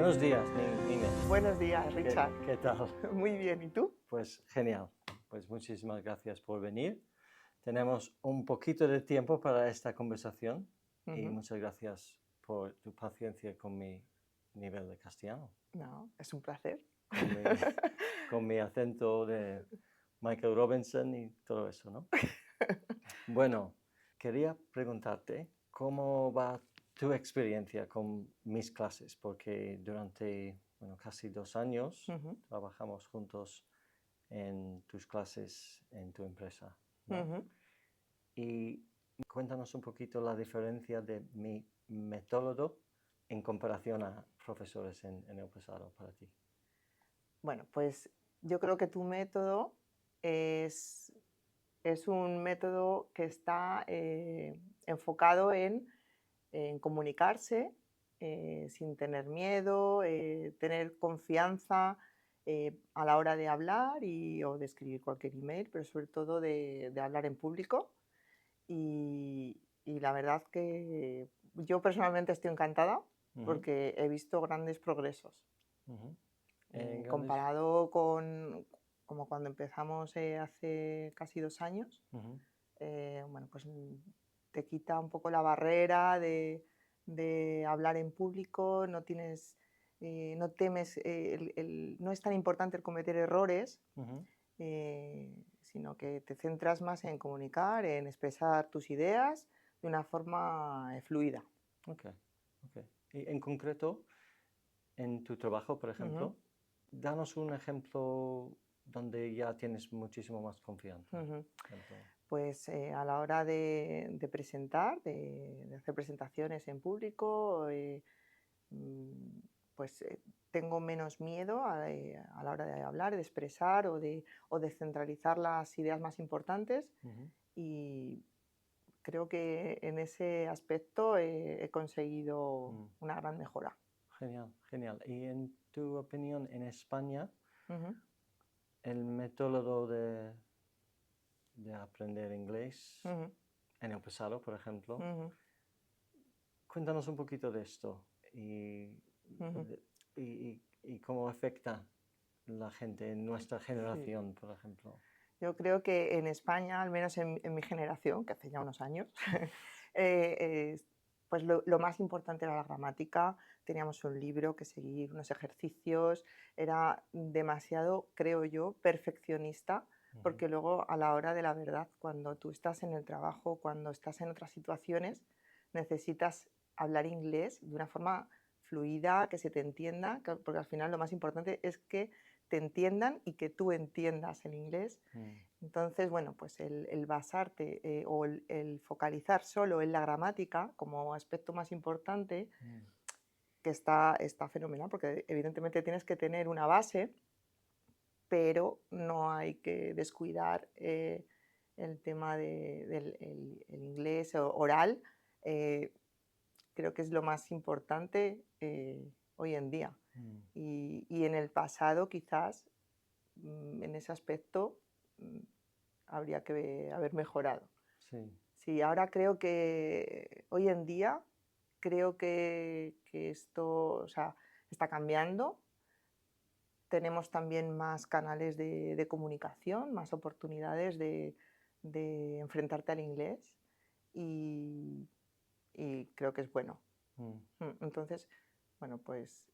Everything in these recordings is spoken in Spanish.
Buenos días, Nina. Buenos días, ¿Qué, Richard. qué tal? Muy bien, ¿y tú? Pues genial. Pues muchísimas gracias por venir. Tenemos un poquito de tiempo para esta conversación y Ujú. muchas gracias por tu paciencia con mi nivel de castellano, No, es un placer. con mi, con mi acento de Michael Robinson y todo eso, ¿no? Bueno, quería preguntarte cómo va tu experiencia con mis clases, porque durante casi 2 años Ujú, trabajamos juntos en tus clases en tu empresa, ¿no? ujú. Y cuéntanos un poquito la diferencia de mi método en comparación a profesores en el pasado para ti. Bueno, pues yo creo que tu método es, es un método que está enfocado en comunicarse sin tener miedo, tener confianza a la hora de hablar o de escribir cualquier email, pero sobre todo de hablar en público. Y la verdad que yo personalmente estoy encantada Ujú, porque he visto grandes progresos, ujú. En grandes... comparado con como cuando empezamos hace casi 2 años. Ujú, Bueno, pues te quita un poco la barrera de hablar en público, no temes, no es tan importante el cometer errores, ujú. sino que te centras más en comunicar, en expresar tus ideas de una forma fluida. Ok, ok. Y en concreto, en tu trabajo, por Ujú, ejemplo, danos un ejemplo donde ya tienes muchísimo más confianza ujú. en todo. Pues a la hora de presentar, de hacer presentaciones en público, mm, pues tengo menos miedo a la hora de hablar, de expresar o de centralizar las ideas más importantes, Ujú. y creo que en ese aspecto he conseguido Mm. una gran mejora. Genial, genial. Y en tu opinión, en España, Ujú, el método de aprender inglés ujú, en el pasado, por ejemplo, ujú, cuéntanos un poquito de esto ujú. y cómo afecta la gente en nuestra Sí. generación, por ejemplo. Yo creo que en España, al menos en mi generación, que hace ya unos años, pues lo más importante era la gramática. Teníamos un libro que seguir, unos ejercicios. Era demasiado, creo yo, perfeccionista, Ujú, porque luego a la hora de la verdad, cuando tú estás en el trabajo, cuando estás en otras situaciones, necesitas hablar inglés de una forma fluida, que se te entienda, porque al final lo más importante es que te entiendan y que tú entiendas el inglés. mm, Entonces, bueno, pues el basarte o el focalizar solo en la gramática como aspecto más importante, mm, que está fenomenal, porque evidentemente tienes que tener una base, pero no hay que descuidar el tema del el inglés oral. eh, Creo que es lo más importante hoy en día. mm. Y en el pasado quizás en ese aspecto mm, habría que haber mejorado. Sí. Sí, ahora creo que hoy en día creo que esto, o sea, está cambiando. Tenemos también más canales de comunicación, más oportunidades de enfrentarte al inglés y, y creo que es bueno. Mm, Entonces, bueno, pues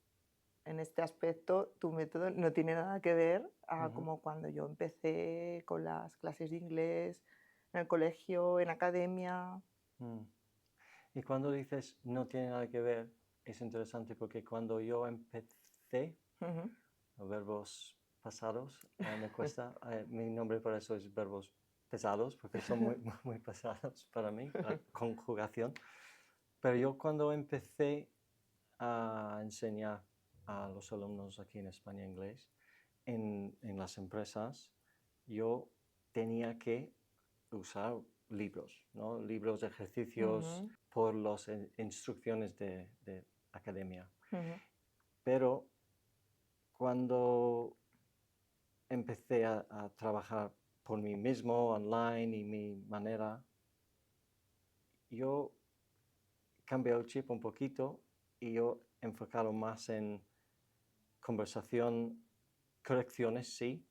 en este aspecto tu método no tiene nada que ver a ujú, como cuando yo empecé con las clases de inglés en el colegio, en academia. mm. Y cuando dices no tiene nada que ver, es interesante porque cuando yo empecé, Ujú. verbos pasados, me cuesta, mi nombre para eso es verbos pesados, porque son muy, muy pesados para mí, la conjugación. Pero yo cuando empecé a enseñar a los alumnos aquí en España inglés, en las empresas, yo tenía que usar libros, ¿no? Libros de ejercicios Ujú, por las instrucciones de academia. ujú, Pero cuando empecé a trabajar por mí mismo, online y mi manera, yo cambié el chip un poquito y yo enfocado más en conversación, correcciones sí,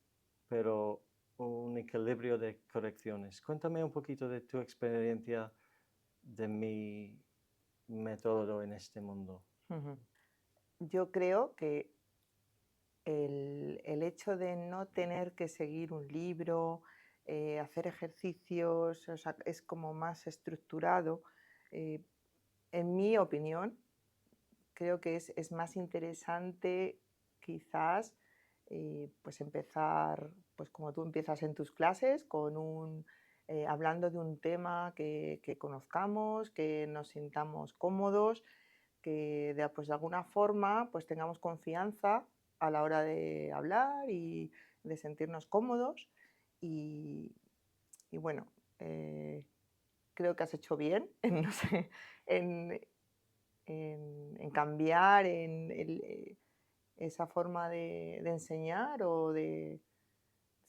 pero un equilibrio de correcciones. Cuéntame un poquito de tu experiencia de mi método en este mundo. Ujú. Yo creo que el hecho de no tener que seguir un libro, hacer ejercicios, o sea, es como más estructurado. En mi opinión, creo que es más interesante quizás pues empezar, pues como tú empiezas en tus clases, hablando de un tema que conozcamos, que nos sintamos cómodos, que pues de alguna forma pues tengamos confianza a la hora de hablar y de sentirnos cómodos. Y, y bueno, creo que has hecho bien en, no sé, en, en cambiar esa forma de enseñar o sí,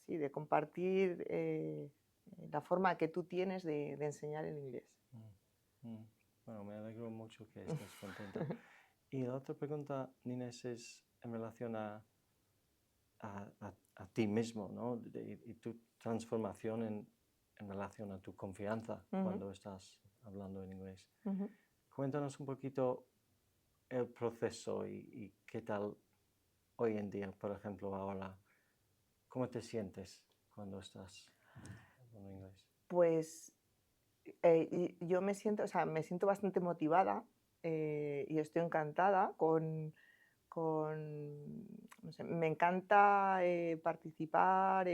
de compartir la forma que tú tienes de enseñar el inglés. Bueno, me alegro mucho que estés contenta. Y la otra pregunta, Inés, es en relación a ti mismo, ¿no? Y tu transformación en relación a tu confianza cuando estás hablando en inglés. Cuéntanos un poquito el proceso y qué tal hoy en día, por ejemplo, ahora, ¿cómo te sientes cuando estás hablando inglés? Pues yo me siento bastante motivada y estoy encantada no sé, me encanta participar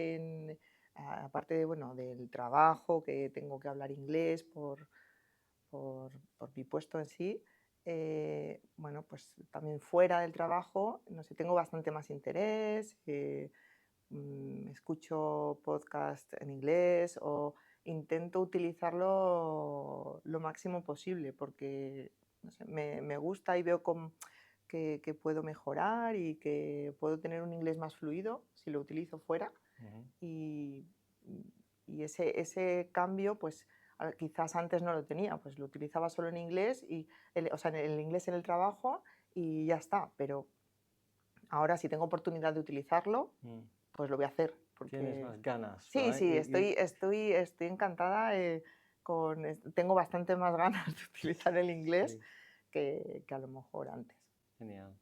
aparte bueno, del trabajo, que tengo que hablar inglés por mi puesto en sí, bueno, pues también fuera del trabajo, no sé, tengo bastante más interés, escucho podcast en inglés o intento utilizarlo lo máximo posible porque no sé, me gusta y veo que puedo mejorar y que puedo tener un inglés más fluido si lo utilizo fuera. Y, y ese cambio, pues quizás antes no lo tenía, pues lo utilizaba solo en inglés, o sea, en el inglés en el trabajo y ya está. Pero ahora si tengo oportunidad de utilizarlo, pues lo voy a hacer. Tienes más ganas, Sí, right? sí, estoy encantada. Tengo bastante más ganas de utilizar el inglés Sí. que a lo mejor antes. Genial.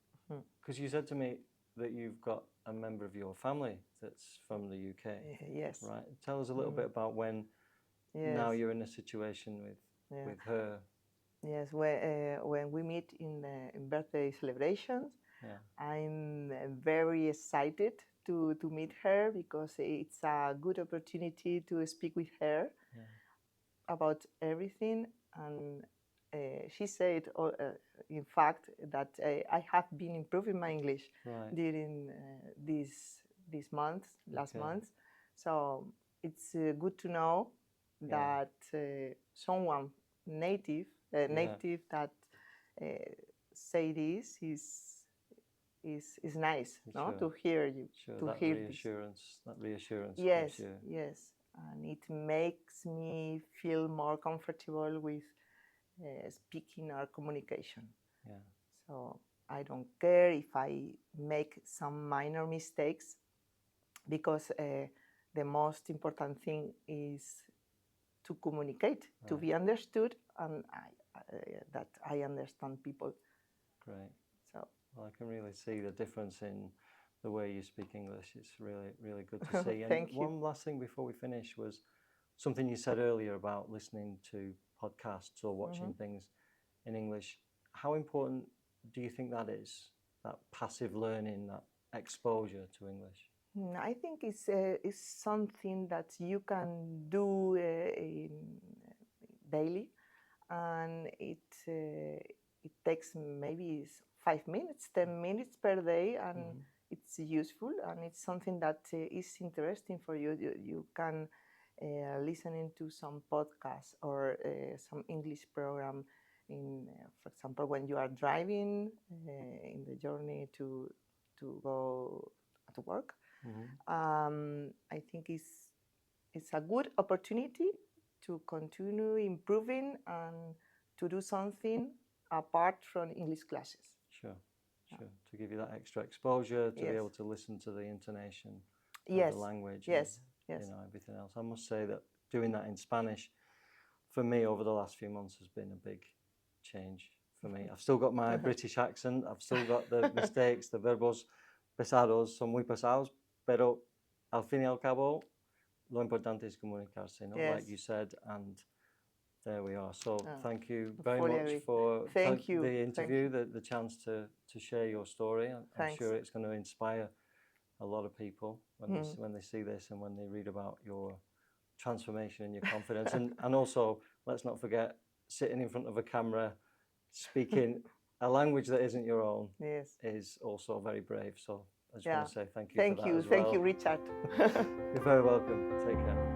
Because you said to me that you've got a member of your family that's from the UK, Yes. right? Tell us a little bit about when now you're in a situation with her. Yes, when we meet in birthday celebrations, I'm very excited to meet her because it's a good opportunity to speak with her about everything. And she said, in fact, that I have been improving my English during these months, last months. So it's good to know that someone native that say this is nice, no? To hear you, to that hear reassurance, that reassurance. Yes, yes, and it makes me feel more comfortable with speaking or communication. Yeah. So I don't care if I make some minor mistakes because the most important thing is to communicate, to be understood, and that I understand people. Great. So well, I can really see the difference in the way you speak English. It's really, really good to see. And Thank you. one last thing before we finish was something you said earlier about listening to podcasts or watching things in English. How important do you think that is? That passive learning, that exposure to English? I think it's something that you can do daily, and it takes maybe 5 minutes, 10 minutes per day, and it's useful, and it's something that is interesting for you. You can listen into some podcasts or some English program for example, when you are driving in the journey to go to work. I think it's a good opportunity to continue improving and to do something apart from English classes. Sure. sure. To give you that extra exposure, to be Yes. able to listen to the intonation of Yes, the language yes, and yes. everything else. I must say that doing that in Spanish for me over the last few months has been a big change for me. I've still got my British accent, I've still got the mistakes, the verbos pesados son muy pesados, pero al fin y al cabo lo importante es comunicarse, ¿no? Like Yes. you said, and there we are. So thank you I very fully much agree. for Thank you. the Thank interview, the chance to share your story. I'm Thanks. sure it's going to inspire a lot of people when they see this and when they read about your transformation and your confidence. and also, let's not forget, sitting in front of a camera, speaking a language that isn't your own Yes. is also very brave. So I just Yeah. want to say thank you Thank for that you. as Thank well. you, Richard. You're very welcome. Take care.